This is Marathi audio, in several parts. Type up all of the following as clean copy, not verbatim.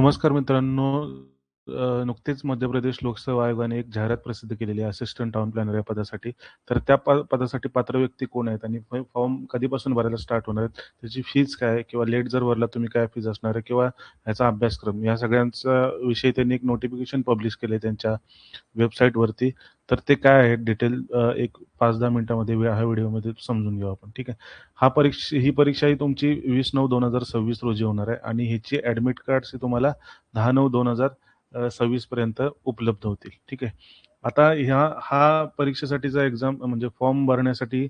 नमस्कार मित्रांनो. नुकतेच मध्य प्रदेश लोकसेवा आयोगाने एक जाहिरात प्रसिद्ध केलेली आहे असिस्टंट टाउन प्लॅनर या पदासाठी. तर त्या पदासाठी पात्र व्यक्ती कोण आहेत आणि फॉर्म कधीपासून भरायला स्टार्ट होणार आहेत, त्याची फीज काय आहे किंवा लेट जर भरला तुम्ही काय फीज असणार आहे किंवा ह्याचा अभ्यासक्रम, या सगळ्यांचा विषयी त्यांनी एक नोटिफिकेशन पब्लिश केले त्यांच्या वेबसाईटवरती. तर ते काय आहे डिटेल एक 5-10 मिनिटामध्ये ह्या व्हिडिओमध्ये समजून घेऊ आपण. ठीक आहे. ही परीक्षा ही तुमची 20/9/2026 रोजी होणार आहे आणि ह्याची ॲडमिट कार्ड्स हे तुम्हाला 10/9/2026 पर्यंत उपलब्ध होतील. ठीक आहे. आता हा परीक्षेसाठीचा एक्झाम म्हणजे फॉर्म भरण्यासाठी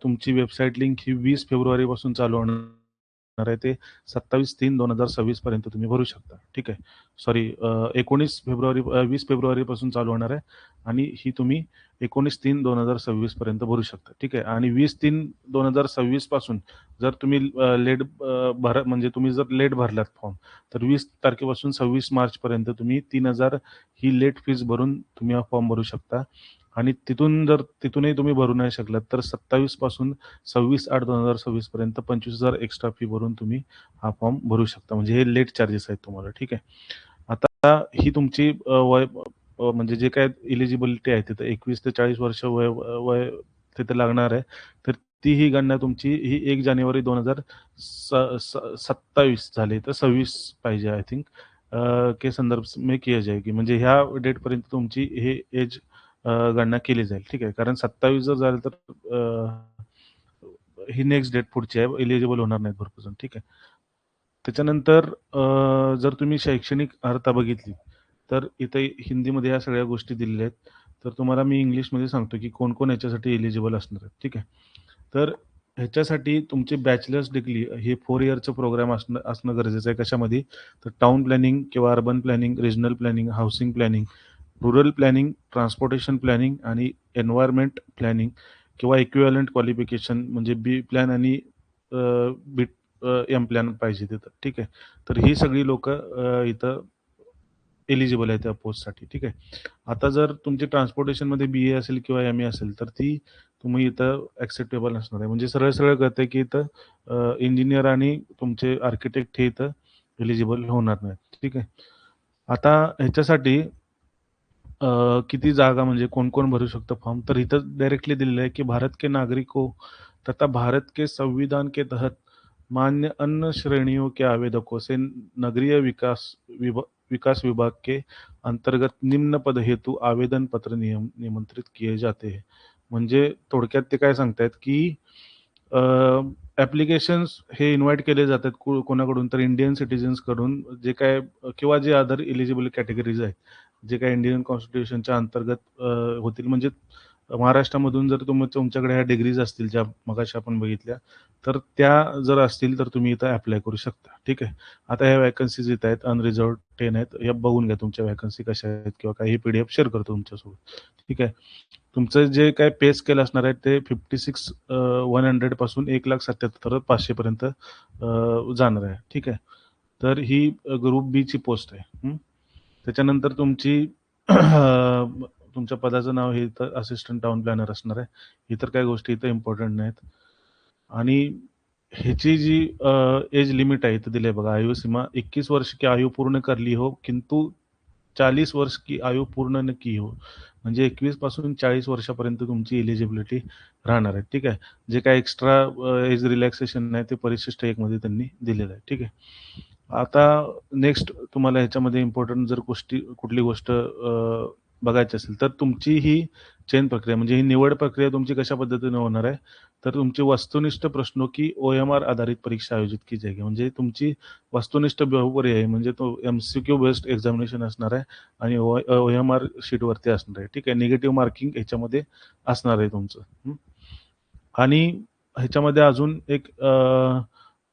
तुमची वेबसाईट लिंक ही 20 फेब्रुवारीपासून चालू होणार आहे. ते 27/3/2026 पर्यंत तुम्ही भरू शकता. ठीक आहे. सॉरी 20 फेब्रुवारीपासून चालू होणार आहे आणि ही तुम्ही 19/3/2026 पर्यंत भरू शकता. ठीक आहे. आणि 20/3/2026 पासून जर तुम्ही म्हणजे तुम्ही जर लेट भरलात फॉर्म, तर 20 तारखेपासून 26 मार्चपर्यंत तुम्ही 3,000 ही लेट फीज भरून तुम्ही हा फॉर्म भरू शकता. आणि तिथूनही तुम्ही भरू नाही शकलात, तर 27 पासून 26/8/2026 पर्यंत 25,000 एक्स्ट्रा फी भरून तुम्ही हा फॉर्म भरू शकता. म्हणजे हे लेट चार्जेस आहेत तुम्हाला. ठीक आहे. आता ही तुमची म्हणजे जे काही एलिजिबिलिटी आहे तिथं 21 ते 40 वर्ष वय वय तिथे लागणार आहे. तर ही गणना तुमची ही 1 जानेवारी 2027 झाली, तर 26 पाहिजे आय थिंक के संदर्भ में किया जाएगी. म्हणजे ह्या डेटपर्यंत तुमची हे एज गणना केली जाईल. ठीक आहे. कारण 27 जर झालं तर ही नेक्स्ट डेट पुढची आहे. एलिजिबल होणार नाहीत भरपूर जण. ठीक आहे. त्याच्यानंतर जर तुम्ही शैक्षणिक अर्हता बघितली, तर इथे हिंदीमध्ये ह्या सगळ्या गोष्टी दिलेल्या आहेत. तर तुम्हाला मी इंग्लिशमध्ये सांगतो, की कोण-कोण याच्यासाठी एलिजिबल असणार आहेत. ठीक आहे. तर ह्याच्यासाठी तुमची बॅचलर्स डिग्री हे 4 इयरचं प्रोग्राम असणं असणं गरजेचं आहे. कशामध्ये? तर टाउन प्लॅनिंग किंवा urban planning, regional planning, housing planning, rural planning, transportation planning आणि एन्व्हायर्नमेंट प्लॅनिंग किंवा इक्विव्हॅलंट क्वालिफिकेशन म्हणजे बी प्लॅन आणि बी एम प्लॅन पाहिजे तिथं. ठीक आहे. तर ही सगळी लोकं इथं एलिजिबल आहे त्या पोस्टसाठी. ठीक आहे. आता जर तुमची ट्रान्सपोर्टेशनमध्ये बी-ए असेल किंवा एम-ए असेल, तर ती तुम्ही इथं ॲक्सेप्टेबल नसणार आहे. म्हणजे सरळ-सरळ कळतंय की इथं इंजिनिअर आणि तुमचे आर्किटेक्ट हे इथं एलिजिबल होणार नाहीत. ठीक आहे. आता ह्याच्यासाठी किती जागा म्हणजे कोण-कोण भरू शकतं फॉर्म? तर इथं डायरेक्टली दिलेलं आहे, की भारत के नागरिक हो तथा भारत के संविधान के तहत मान्य अन्य श्रेणियों के आवेदकों से नगरीय विकास विभाग के अंतर्गत निम्न पद हेतु आवेदन पत्र निमंत्रित किए जाते हैं. म्हणजे थोडक्यात ते काय सांगतायत, की ॲप्लिकेशन्स हे इन्व्हाईट केले जातात कोणाकडून? तर इंडियन सिटिझन्सकडून जे काय किंवा जे अदर एलिजिबल कॅटेगरीज आहेत, जे काही इंडियन कॉन्स्टिट्यूशनच्या अंतर्गत होतील. म्हणजे महाराष्ट्रामधून जर तुमच्याकडे ह्या डिग्रीज असतील, ज्या मगाशी आपण बघितल्या, तर त्या जर असतील, तर तुम्ही इथं ॲप्लाय करू शकता. ठीक आहे. आता ह्या व्हॅकन्सीज इथं आहेत, अनरिझर्व्ड 10 आहेत. या बघून घ्या तुमच्या व्हॅकन्सी कशा आहेत किंवा काही पी-डी-एफ शेअर करतो तुमच्यासोबत. ठीक आहे. तुमचं जे काही पे स्केल असणार आहे ते 56,100 पासून 1,77,500 पर्यंत जाणार आहे. ठीक आहे. तर ही ग्रुप बीची पोस्ट आहे. त्याच्यानंतर तुमची तुमच्या पदाचं नाव हे इथं असिस्टंट टाउन प्लॅनर असणार आहे. इतर काही गोष्टी इथं इम्पॉर्टंट नाहीत. आणि ह्याची जी एज लिमिट आहे इथं दिली बघा, आयु सीमा 21 वर्ष की आयु पूर्ण कर ली हो, किंतु 40 वर्ष की आयु पूर्ण न की हो. म्हणजे 21 पासून 40 वर्षापर्यंत तुमची एलिजिबिलिटी राहणार आहे. ठीक आहे. जे काही एक्स्ट्रा एज रिलॅक्सेशन आहे ते परिशिष्ट 1 मध्ये त्यांनी दिलेलं आहे. ठीक आहे. आता नेक्स्ट तुम्हाला ह्याच्यामध्ये इम्पोर्टंट जर कुठली गोष्ट बघायची असेल, तर तुमची ही चयन प्रक्रिया म्हणजे ही निवड प्रक्रिया तुमची कशा पद्धतीने होणार आहे, तर तुमची वस्तुनिष्ठ प्रश्नों की ओएमआर आधारित परीक्षा आयोजित की जाएगी. म्हणजे तुमची वस्तुनिष्ठ बहुपर्यायी म्हणजे तो एमसीक्यू बेस्ड एक्झामिनेशन असणार आहे आणि ओएमआर शीटवरती असणार आहे. ठीक आहे. निगेटिव्ह मार्किंग ह्याच्यामध्ये असणार आहे तुमचं. आणि ह्याच्यामध्ये अजून एक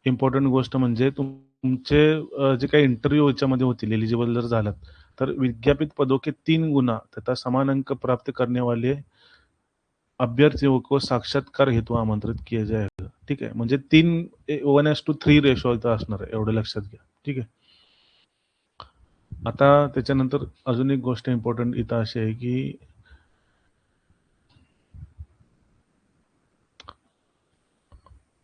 इम्पोर्टंट गोष्ट म्हणजे तुमचे जे काही इंटरव्ह्यू ह्याच्यामध्ये होतील, एलिजिबल जर झालात, तर विज्ञापित पदों के 3 गुना तथा समान अंक प्राप्त करने वाले अभ्यर्थियों को साक्षात्कार हेतू आमंत्रित किया जाएगा. ठीक आहे. म्हणजे 1:3 रेशो इथं असणार आहे. एवढं लक्षात घ्या. ठीक आहे. आता त्याच्यानंतर अजून एक गोष्ट इम्पोर्टंट इथं अशी आहे, की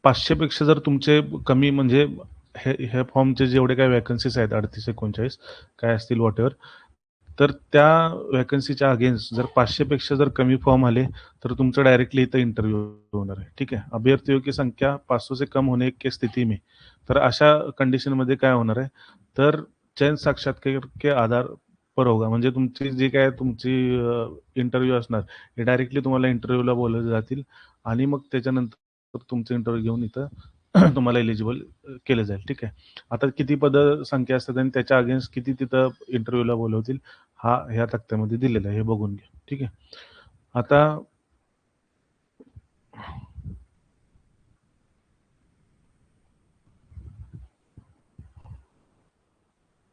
500 पेक्षा जर तुमचे कमी म्हणजे ह्या फॉर्मचे जेवढे काही वॅकन्सीज आहेत 38-39 काय असतील व्हॉटएव्हर, तर त्या वॅकन्सीच्या अगेन्स्ट जर 500 पेक्षा जर कमी फॉर्म आले तर तुमचं डायरेक्टली इथं इंटरव्ह्यू होणार है। ठीक है, अभ्यर्थियों की संख्या 500 से कम होने की स्थिति में, तर अशा कंडिशनमध्ये काय होणार आहे, तर चयन साक्षात्कार के आधार पर होगा, म्हणजे तुमची जी काय तुमची इंटरव्ह्यू असणार हे डायरेक्टली तुम्हाला इंटरव्ह्यूला बोलवले जातील आणि मग त्याच्यानंतर तुमचं इंटरव्ह्यू घेऊन इथं तुम्हाला एलिजिबल केलं जाईल। ठीक आहे, आता किती पद संख्या असतात आणि त्याच्या अगेन्स्ट किती तिथं इंटरव्ह्यूला बोलवतील हा ह्या तक्त्यामध्ये दिलेला आहे, हे बघून घ्या। ठीक आहे,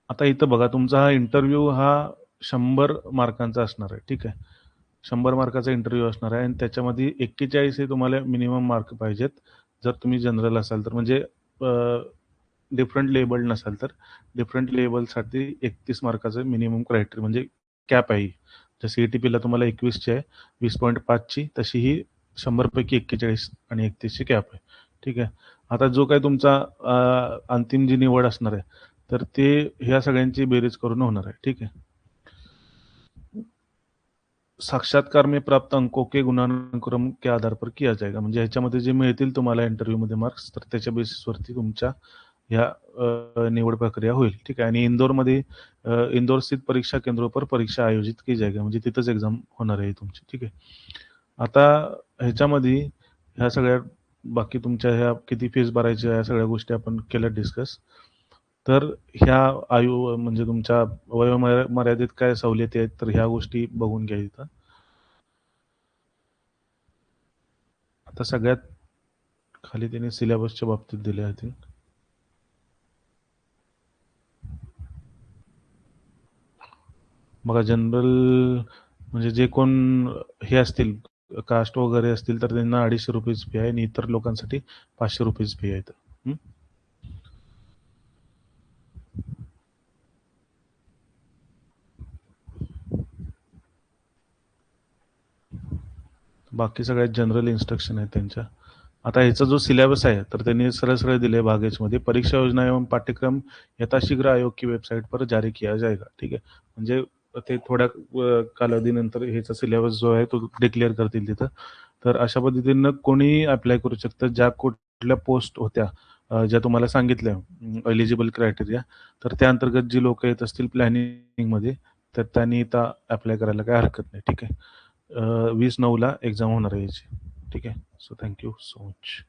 आता इथं बघा तुमचा हा इंटरव्ह्यू हा 100 मार्कांचा असणार आहे। ठीक आहे, 100 मार्काचा इंटरव्ह्यू असणार आहे आणि त्याच्यामध्ये 41 हे तुम्हाला मिनिमम मार्क पाहिजेत जर तुम्ही जनरल असाल तर, म्हणजे डिफरंट लेबल नसाल तर। डिफरंट लेबलसाठी 31 मार्काचं मिनिमम क्रायटेरिया म्हणजे कॅप आहे। जशी ETPला तुम्हाला 21ची आहे 20.5ची, तशी ही 100 पैकी 41 आणि 31ची कॅप आहे। ठीक आहे, आता जो काही तुमचा अंतिम जी निवड असणार आहे तर ते ह्या सगळ्यांची बेरीज करून होणार आहे। ठीक आहे, साक्षात्कार में प्राप्त अंकों के गुणानुक्रम के आधार पर किया जाएगा, म्हणजे ह्याच्यामध्ये जे मिळतील तुम्हाला इंटरव्ह्यूमध्ये मार्क्स तर त्याच्या बेसिसवरती तुमच्या ह्या निवड प्रक्रिया होईल। ठीक आहे, आणि इंदोरमध्ये इंदौर स्थित परीक्षा केंद्रों पर परीक्षा आयोजित की जाएगी, म्हणजे तिथंच एक्झाम होणार आहे तुमची। ठीक आहे, आता ह्याच्यामध्ये ह्या सगळ्या बाकी तुमच्या ह्या किती फीस भरायची ह्या सगळ्या गोष्टी आपण केल्या डिस्कस। तर ह्या म्हणजे तुमच्या वयोमर्यादेत काय सवलती आहेत तर ह्या गोष्टी बघून घ्या इथं। आता सगळ्यात खाली त्यांनी सिलेबसच्या बाबतीत दिले आहेत। बघा जनरल म्हणजे जे कोण हे असतील कास्ट वगैरे असतील तर त्यांना 250 रुपीज फी आहे आणि इतर लोकांसाठी 500 रुपीज फी आहे। बाकी सगळ्यात जनरल इन्स्ट्रक्शन आहेत त्यांच्या। आता ह्याचा जो सिलेबस आहे तर त्यांनी सरळ सरळ दिले भाग एच मध्ये, परीक्षा योजना एवं पाठ्यक्रम यथाशीघ्र आयोग की वेबसाईट पर जारी किया जाएगा। ठीक आहे, म्हणजे ते थोड्या कालावधीनंतर ह्याचा सिलेबस जो आहे तो डिक्लेअर करतील तिथं। तर अशा पद्धतीनं कोणीही अप्लाय करू शकतं, ज्या कुठल्या पोस्ट होत्या ज्या तुम्हाला सांगितल्या एलिजिबल क्रायटेरिया, तर त्या अंतर्गत जी लोक येत असतील प्लॅनिंगमध्ये तर त्यांनी इथं अप्लाय करायला काही हरकत नाही। ठीक आहे, 20/9ला एक्झाम होणार आहे याची। ठीक आहे, सो थँक्यू सो मच।